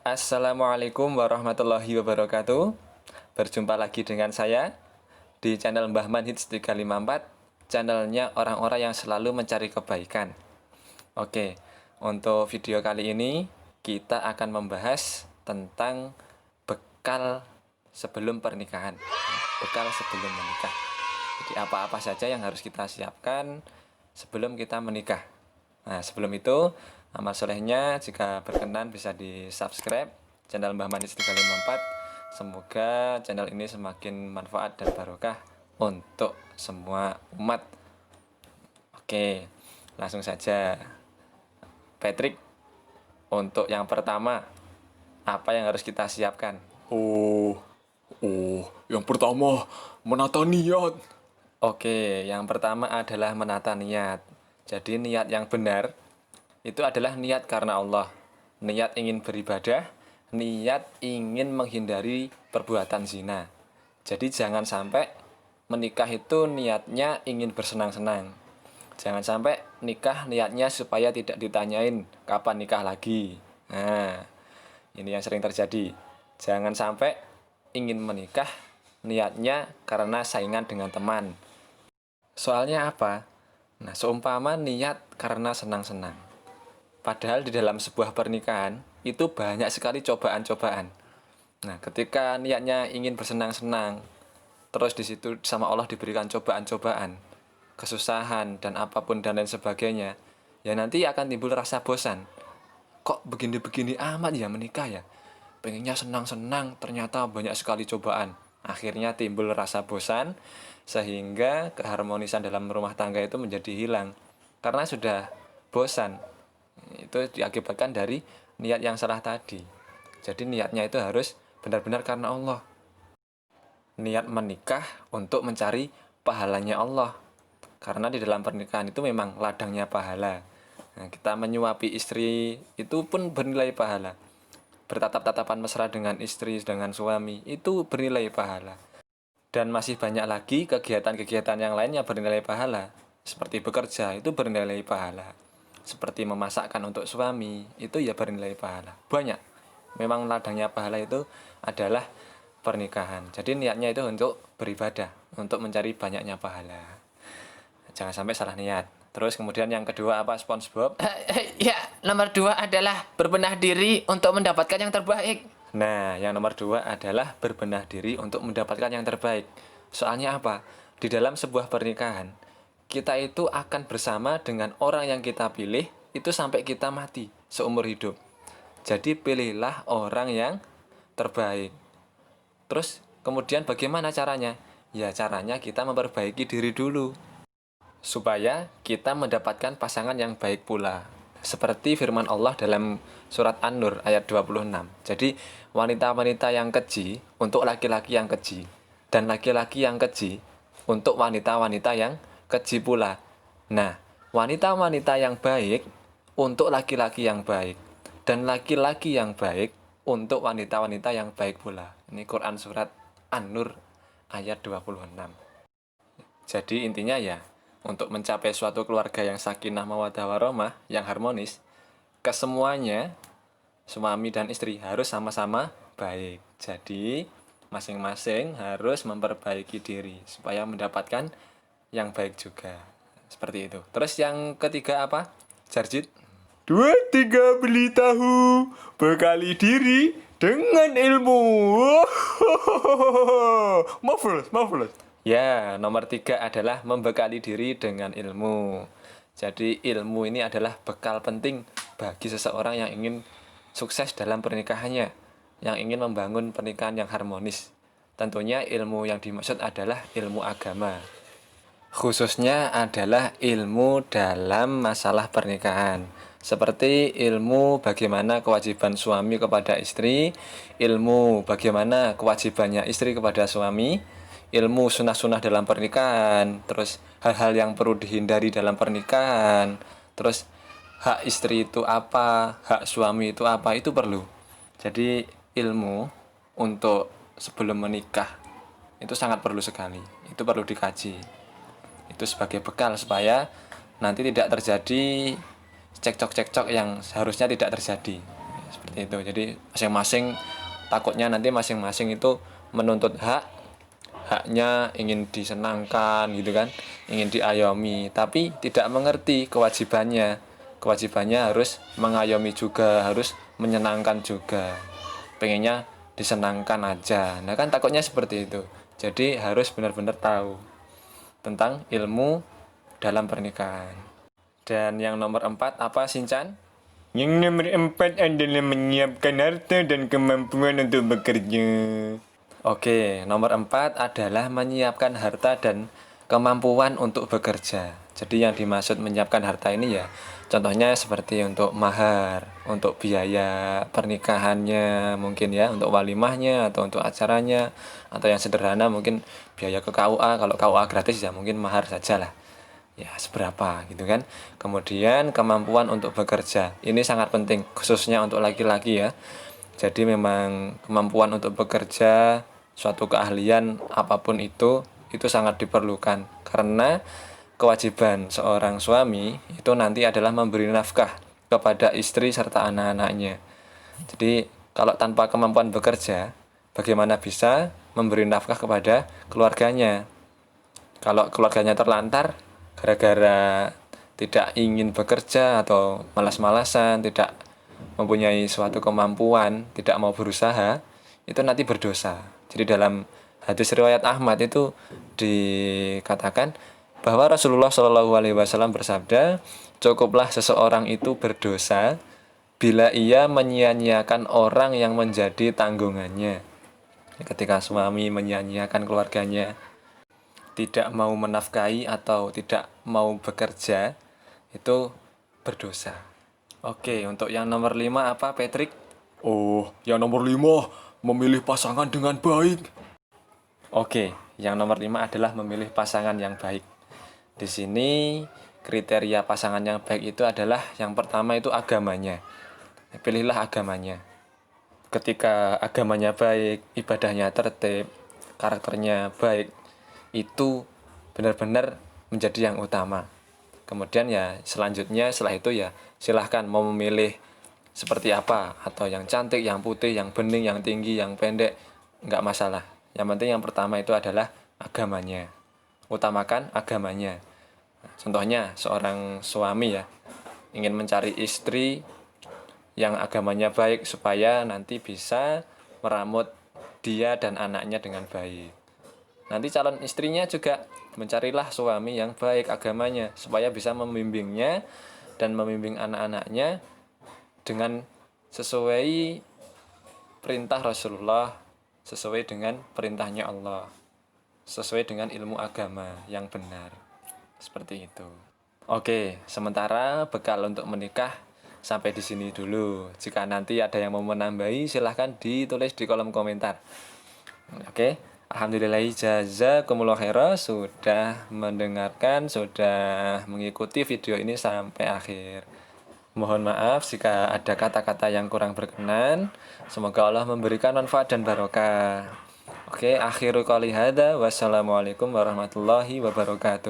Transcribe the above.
Assalamualaikum warahmatullahi wabarakatuh. Berjumpa lagi dengan saya di channel Mbah Man Hits 354, channelnya orang-orang yang selalu mencari kebaikan. Oke, untuk video kali ini kita akan membahas tentang bekal sebelum pernikahan. Bekal sebelum menikah. Jadi apa-apa saja yang harus kita siapkan sebelum kita menikah. Nah, sebelum itu, amal solehnya jika berkenan bisa di-subscribe channel Mbah Manis 354. Semoga channel ini semakin manfaat dan barokah untuk semua umat. Oke, langsung saja. Patrick, untuk yang pertama, apa yang harus kita siapkan? Oh, yang pertama menata niat. Oke, yang pertama adalah menata niat. Jadi niat yang benar itu adalah niat karena Allah. Niat ingin beribadah, niat ingin menghindari perbuatan zina. Jadi jangan sampai menikah itu niatnya ingin bersenang-senang. Jangan sampai nikah niatnya supaya tidak ditanyain kapan nikah lagi. Nah, ini yang sering terjadi. Jangan sampai ingin menikah niatnya karena saingan dengan teman. Soalnya apa? Nah, seumpama niat karena senang-senang. Padahal di dalam sebuah pernikahan itu banyak sekali cobaan-cobaan. Nah, ketika niatnya ingin bersenang-senang, terus di situ sama Allah diberikan cobaan-cobaan, kesusahan dan apapun dan lain sebagainya, ya nanti akan timbul rasa bosan. Kok begini-begini amat ya menikah ya? Pengennya senang-senang, ternyata banyak sekali cobaan. Akhirnya timbul rasa bosan, sehingga keharmonisan dalam rumah tangga itu menjadi hilang. Karena sudah bosan, itu diakibatkan dari niat yang salah tadi. Jadi niatnya itu harus benar-benar karena Allah. Niat menikah untuk mencari pahalanya Allah. Karena di dalam pernikahan itu memang ladangnya pahala. Nah, kita menyuapi istri itu pun bernilai pahala. Bertatap-tatapan mesra dengan istri, dengan suami, itu bernilai pahala. Dan masih banyak lagi kegiatan-kegiatan yang lainnya bernilai pahala. Seperti bekerja, itu bernilai pahala. Seperti memasakkan untuk suami, itu ya bernilai pahala. Banyak. Memang ladangnya pahala itu adalah pernikahan. Jadi niatnya itu untuk beribadah, untuk mencari banyaknya pahala. Jangan sampai salah niat. Terus kemudian yang kedua apa, SpongeBob? Ya, nomor dua adalah berbenah diri untuk mendapatkan yang terbaik. Nah, yang nomor dua adalah berbenah diri untuk mendapatkan yang terbaik. Soalnya apa? Di dalam sebuah pernikahan, kita itu akan bersama dengan orang yang kita pilih itu sampai kita mati seumur hidup. Jadi pilihlah orang yang terbaik. Terus kemudian bagaimana caranya? Ya caranya kita memperbaiki diri dulu, supaya kita mendapatkan pasangan yang baik pula. Seperti firman Allah dalam surat An-Nur ayat 26. Jadi, wanita-wanita yang keji untuk laki-laki yang keji, dan laki-laki yang keji untuk wanita-wanita yang keji pula. Nah, wanita-wanita yang baik untuk laki-laki yang baik, dan laki-laki yang baik untuk wanita-wanita yang baik pula. Ini Quran surat An-Nur ayat 26. Jadi intinya ya, untuk mencapai suatu keluarga yang sakinah mawaddah warahmah, yang harmonis, kesemuanya, suami dan istri harus sama-sama baik. Jadi, masing-masing harus memperbaiki diri supaya mendapatkan yang baik juga. Seperti itu. Terus yang ketiga apa? Jarjit? Dua, tiga, beli tahu, bekali diri dengan ilmu. Marvelous, marvelous. Ya, nomor tiga adalah membekali diri dengan ilmu. Jadi ilmu ini adalah bekal penting bagi seseorang yang ingin sukses dalam pernikahannya, yang ingin membangun pernikahan yang harmonis. Tentunya ilmu yang dimaksud adalah ilmu agama. Khususnya adalah ilmu dalam masalah pernikahan. Seperti ilmu bagaimana kewajiban suami kepada istri, ilmu bagaimana kewajibannya istri kepada suami, ilmu sunah-sunah dalam pernikahan, terus hal-hal yang perlu dihindari dalam pernikahan, terus hak istri itu apa, hak suami itu apa, itu perlu. Jadi ilmu untuk sebelum menikah itu sangat perlu sekali, itu perlu dikaji. Itu sebagai bekal supaya nanti tidak terjadi cekcok-cekcok yang seharusnya tidak terjadi. seperti itu. Jadi masing-masing takutnya nanti masing-masing itu menuntut haknya ingin disenangkan gitu kan, ingin diayomi, tapi tidak mengerti kewajibannya harus mengayomi juga, harus menyenangkan juga, pengennya disenangkan aja. Nah kan takutnya seperti itu. Jadi harus benar-benar tahu tentang ilmu dalam pernikahan. Dan yang nomor 4 apa, Sinchan? Yang nomor 4 adalah menyiapkan harta dan kemampuan untuk bekerja. Oke, nomor 4 adalah menyiapkan harta dan kemampuan untuk bekerja. Jadi yang dimaksud menyiapkan harta ini ya, contohnya seperti untuk mahar, untuk biaya pernikahannya mungkin ya, untuk walimahnya atau untuk acaranya, atau yang sederhana mungkin biaya ke KUA, kalau KUA gratis ya mungkin mahar saja lah. Ya, seberapa gitu kan. Kemudian kemampuan untuk bekerja. Ini sangat penting khususnya untuk laki-laki ya. Jadi memang kemampuan untuk bekerja, suatu keahlian apapun itu sangat diperlukan karena kewajiban seorang suami itu nanti adalah memberi nafkah kepada istri serta anak-anaknya. Jadi kalau tanpa kemampuan bekerja, bagaimana bisa memberi nafkah kepada keluarganya? Kalau keluarganya terlantar gara-gara tidak ingin bekerja atau malas-malasan, tidak mempunyai suatu kemampuan, tidak mau berusaha, itu nanti berdosa. Jadi dalam hadis riwayat Ahmad itu dikatakan bahwa Rasulullah Shallallahu Alaihi Wasallam bersabda, cukuplah seseorang itu berdosa bila ia menyia-nyiakan orang yang menjadi tanggungannya. Ketika suami menyia-nyiakan keluarganya, tidak mau menafkahi atau tidak mau bekerja, itu berdosa. Oke, untuk yang nomor 5 apa, Patrick? Oh, yang nomor 5, memilih pasangan dengan baik. Oke, yang nomor 5 adalah memilih pasangan yang baik. Di sini kriteria pasangan yang baik itu adalah yang pertama itu agamanya. Pilihlah agamanya. Ketika agamanya baik, ibadahnya tertib, karakternya baik, itu benar-benar menjadi yang utama. Kemudian ya selanjutnya setelah itu ya silahkan mau memilih seperti apa, atau yang cantik, yang putih, yang bening, yang tinggi, yang pendek, nggak masalah. Yang penting yang pertama itu adalah agamanya. Utamakan agamanya. Contohnya seorang suami ya ingin mencari istri yang agamanya baik supaya nanti bisa meramut dia dan anaknya dengan baik. Nanti calon istrinya juga mencarilah suami yang baik agamanya supaya bisa membimbingnya dan membimbing anak-anaknya dengan sesuai perintah Rasulullah, sesuai dengan perintahnya Allah, sesuai dengan ilmu agama yang benar. Seperti itu. Oke, sementara bekal untuk menikah sampai di sini dulu. Jika nanti ada yang mau menambahi, silahkan ditulis di kolom komentar. Oke. Alhamdulillah, jazakumullah khairan sudah mendengarkan, sudah mengikuti video ini sampai akhir. Mohon maaf jika ada kata-kata yang kurang berkenan. Semoga Allah memberikan manfaat dan barokah. Oke, akhiru qouli hadza. Wassalamualaikum warahmatullahi wabarakatuh.